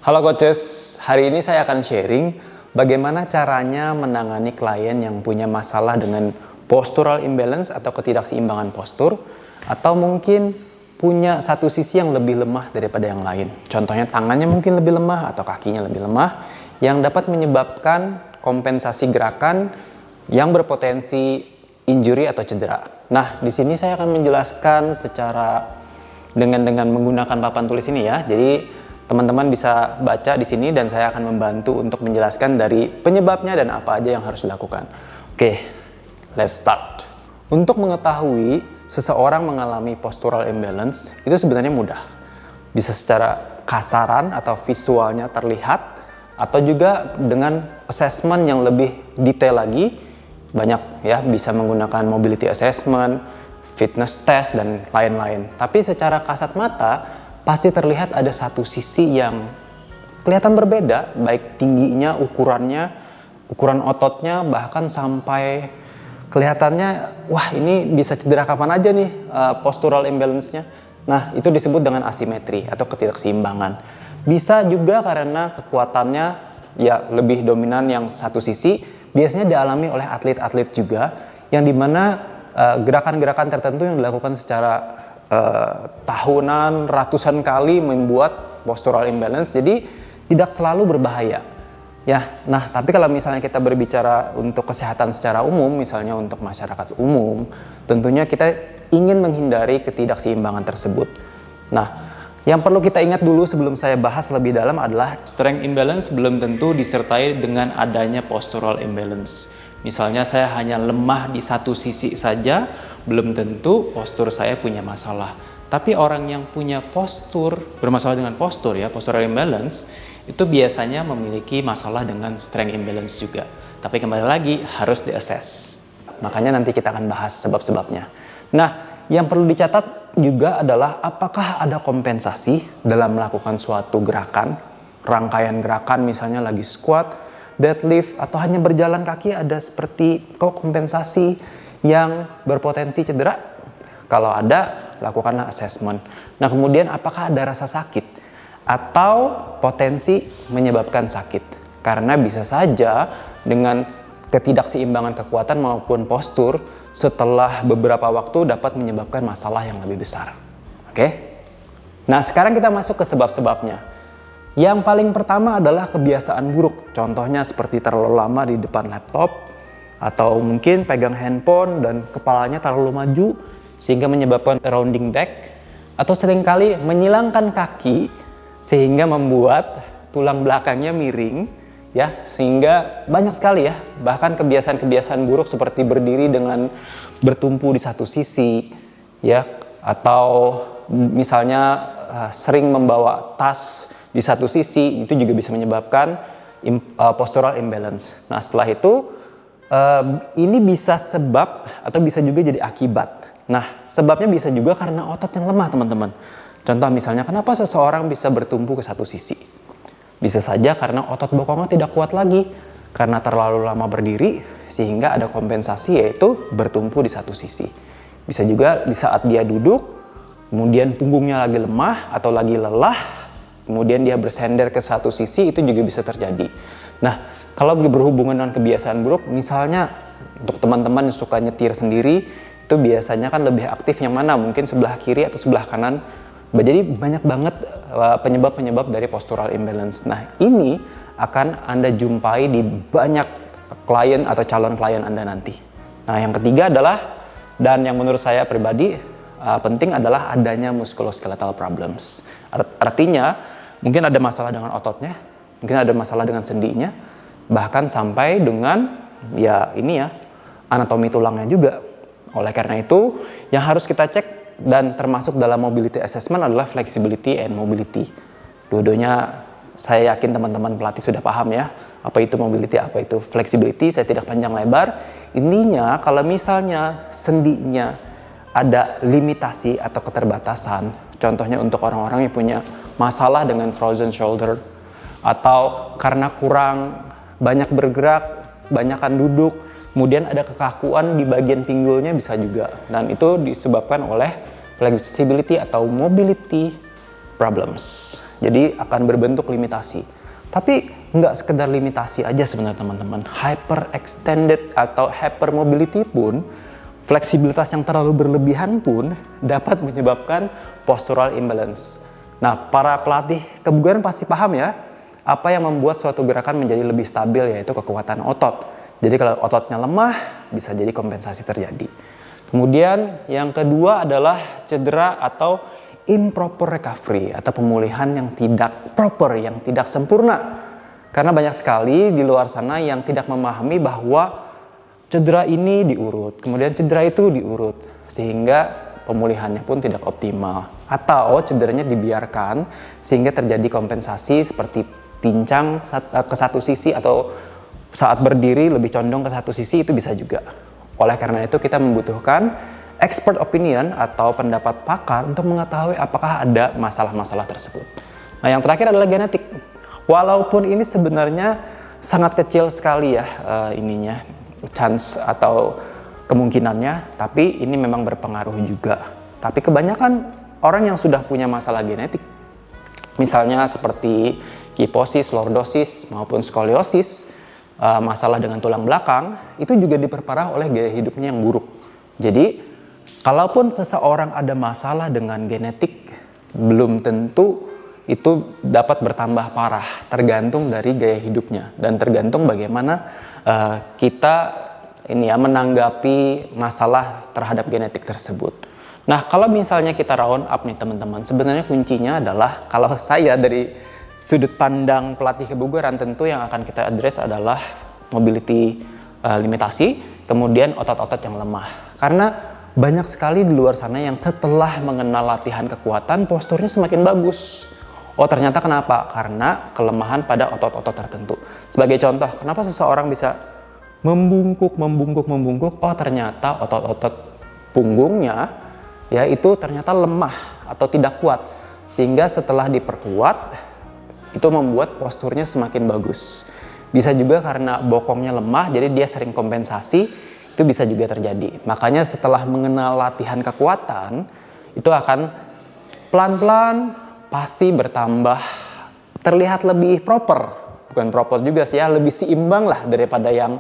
Halo coaches, hari ini saya akan sharing bagaimana caranya menangani klien yang punya masalah dengan postural imbalance atau ketidakseimbangan postur, atau mungkin punya satu sisi yang lebih lemah daripada yang lain. Contohnya tangannya mungkin lebih lemah atau kakinya lebih lemah, yang dapat menyebabkan kompensasi gerakan yang berpotensi injury atau cedera. Nah, di sini saya akan menjelaskan dengan menggunakan papan tulis ini ya. Jadi teman-teman bisa baca di sini dan saya akan membantu untuk menjelaskan dari penyebabnya dan apa aja yang harus dilakukan. Oke, let's start. Untuk mengetahui seseorang mengalami postural imbalance itu sebenarnya mudah. Bisa secara kasaran atau visualnya terlihat, atau juga dengan assessment yang lebih detail lagi. Banyak ya, bisa menggunakan mobility assessment, fitness test, dan lain-lain. Tapi secara kasat mata pasti terlihat ada satu sisi yang kelihatan berbeda, baik tingginya, ukurannya, ukuran ototnya, bahkan sampai kelihatannya, wah ini bisa cedera kapan aja nih postural imbalance-nya. Nah, itu disebut dengan asimetri atau ketidakseimbangan. Bisa juga karena kekuatannya ya lebih dominan yang satu sisi, biasanya dialami oleh atlet-atlet juga, yang dimana gerakan-gerakan tertentu yang dilakukan secara tahunan, ratusan kali membuat postural imbalance, jadi tidak selalu berbahaya ya. Nah, tapi kalau misalnya kita berbicara untuk kesehatan secara umum, misalnya untuk masyarakat umum, tentunya kita ingin menghindari ketidakseimbangan tersebut. Nah, yang perlu kita ingat dulu sebelum saya bahas lebih dalam adalah strength imbalance belum tentu disertai dengan adanya postural imbalance. Misalnya saya hanya lemah di satu sisi saja, belum tentu postur saya punya masalah. Tapi orang yang punya bermasalah dengan postur ya, postural imbalance, itu biasanya memiliki masalah dengan strength imbalance juga. Tapi kembali lagi harus diassess. Makanya nanti kita akan bahas sebab-sebabnya. Nah, yang perlu dicatat juga adalah apakah ada kompensasi dalam melakukan suatu gerakan, rangkaian gerakan misalnya lagi squat, deadlift, atau hanya berjalan kaki, ada seperti kompensasi yang berpotensi cedera. Kalau ada, lakukanlah assessment. Nah, kemudian apakah ada rasa sakit atau potensi menyebabkan sakit? Karena bisa saja dengan ketidakseimbangan kekuatan maupun postur setelah beberapa waktu dapat menyebabkan masalah yang lebih besar. Oke? Nah, sekarang kita masuk ke sebab-sebabnya. Yang paling pertama adalah kebiasaan buruk. Contohnya seperti terlalu lama di depan laptop, atau mungkin pegang handphone dan kepalanya terlalu maju sehingga menyebabkan rounding back, atau seringkali menyilangkan kaki sehingga membuat tulang belakangnya miring ya, sehingga banyak sekali ya, bahkan kebiasaan-kebiasaan buruk seperti berdiri dengan bertumpu di satu sisi ya, atau misalnya sering membawa tas di satu sisi, itu juga bisa menyebabkan postural imbalance. Nah, setelah itu ini bisa sebab atau bisa juga jadi akibat. Nah, sebabnya bisa juga karena otot yang lemah, teman-teman. Contoh misalnya, kenapa seseorang bisa bertumpu ke satu sisi? Bisa saja karena otot bokongnya tidak kuat lagi karena terlalu lama berdiri, sehingga ada kompensasi yaitu bertumpu di satu sisi. Bisa juga di saat dia duduk, kemudian punggungnya lagi lemah atau lagi lelah, kemudian dia bersender ke satu sisi, itu juga bisa terjadi. Nah, kalau berhubungan dengan kebiasaan buruk, misalnya untuk teman-teman yang suka nyetir sendiri, itu biasanya kan lebih aktif yang mana? Mungkin sebelah kiri atau sebelah kanan. Jadi banyak banget penyebab-penyebab dari postural imbalance. Nah, ini akan Anda jumpai di banyak klien atau calon klien Anda nanti. Nah, yang ketiga adalah, dan yang menurut saya pribadi penting, adalah adanya musculoskeletal problems. Artinya mungkin ada masalah dengan ototnya, mungkin ada masalah dengan sendinya, bahkan sampai dengan anatomi tulangnya juga. Oleh karena itu, yang harus kita cek dan termasuk dalam mobility assessment adalah flexibility and mobility. Dua-duanya saya yakin teman-teman pelatih sudah paham ya, apa itu mobility, apa itu flexibility. Saya tidak panjang lebar. Intinya kalau misalnya sendinya ada limitasi atau keterbatasan, contohnya untuk orang-orang yang punya masalah dengan frozen shoulder, atau karena kurang banyak bergerak, banyakan duduk, kemudian ada kekakuan di bagian pinggulnya bisa juga. Dan itu disebabkan oleh flexibility atau mobility problems. Jadi akan berbentuk limitasi. Tapi nggak sekedar limitasi aja sebenarnya teman-teman. Hyper extended atau hypermobility pun, fleksibilitas yang terlalu berlebihan pun dapat menyebabkan postural imbalance. Nah, para pelatih kebugaran pasti paham ya, apa yang membuat suatu gerakan menjadi lebih stabil, yaitu kekuatan otot. Jadi kalau ototnya lemah, bisa jadi kompensasi terjadi. Kemudian yang kedua adalah cedera atau improper recovery atau pemulihan yang tidak proper, yang tidak sempurna. Karena banyak sekali di luar sana yang tidak memahami bahwa cedera ini diurut, kemudian cedera itu diurut, sehingga pemulihannya pun tidak optimal. Atau cederanya dibiarkan sehingga terjadi kompensasi seperti pincang ke satu sisi atau saat berdiri lebih condong ke satu sisi, itu bisa juga. Oleh karena itu kita membutuhkan expert opinion atau pendapat pakar untuk mengetahui apakah ada masalah-masalah tersebut. Nah, yang terakhir adalah genetik. Walaupun ini sebenarnya sangat kecil sekali ya chance atau kemungkinannya, tapi ini memang berpengaruh juga. Tapi kebanyakan orang yang sudah punya masalah genetik, misalnya seperti kiposis, lordosis maupun skoliosis, masalah dengan tulang belakang, itu juga diperparah oleh gaya hidupnya yang buruk. Jadi kalaupun seseorang ada masalah dengan genetik, belum tentu itu dapat bertambah parah, tergantung dari gaya hidupnya dan tergantung bagaimana kita menanggapi masalah terhadap genetik tersebut. Nah, kalau misalnya kita round up nih teman-teman, sebenarnya kuncinya adalah, kalau saya dari sudut pandang pelatih kebugaran, tentu yang akan kita address adalah mobility limitasi, kemudian otot-otot yang lemah. Karena banyak sekali di luar sana yang setelah mengenal latihan kekuatan, posturnya semakin bagus. Oh, ternyata kenapa? Karena kelemahan pada otot-otot tertentu. Sebagai contoh, kenapa seseorang bisa membungkuk? Oh, ternyata otot-otot punggungnya ya itu ternyata lemah atau tidak kuat. Sehingga setelah diperkuat, itu membuat posturnya semakin bagus. Bisa juga karena bokongnya lemah, jadi dia sering kompensasi, itu bisa juga terjadi. Makanya setelah mengenal latihan kekuatan, itu akan pelan-pelan pasti bertambah, terlihat lebih proper. Bukan proper juga sih ya, lebih seimbang lah daripada yang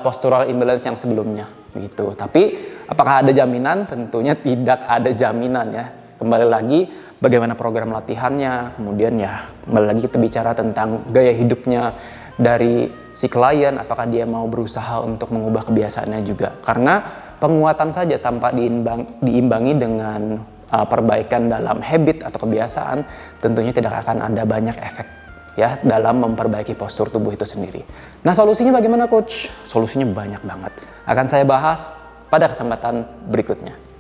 postural imbalance yang sebelumnya gitu. Tapi apakah ada jaminan? Tentunya tidak ada jaminan ya. Kembali lagi bagaimana program latihannya, kemudian ya kembali lagi kita bicara tentang gaya hidupnya dari si klien, apakah dia mau berusaha untuk mengubah kebiasaannya juga. Karena penguatan saja tanpa diimbangi dengan perbaikan dalam habit atau kebiasaan, tentunya tidak akan ada banyak efek ya dalam memperbaiki postur tubuh itu sendiri. Nah, solusinya bagaimana coach? Solusinya banyak banget. Akan saya bahas pada kesempatan berikutnya.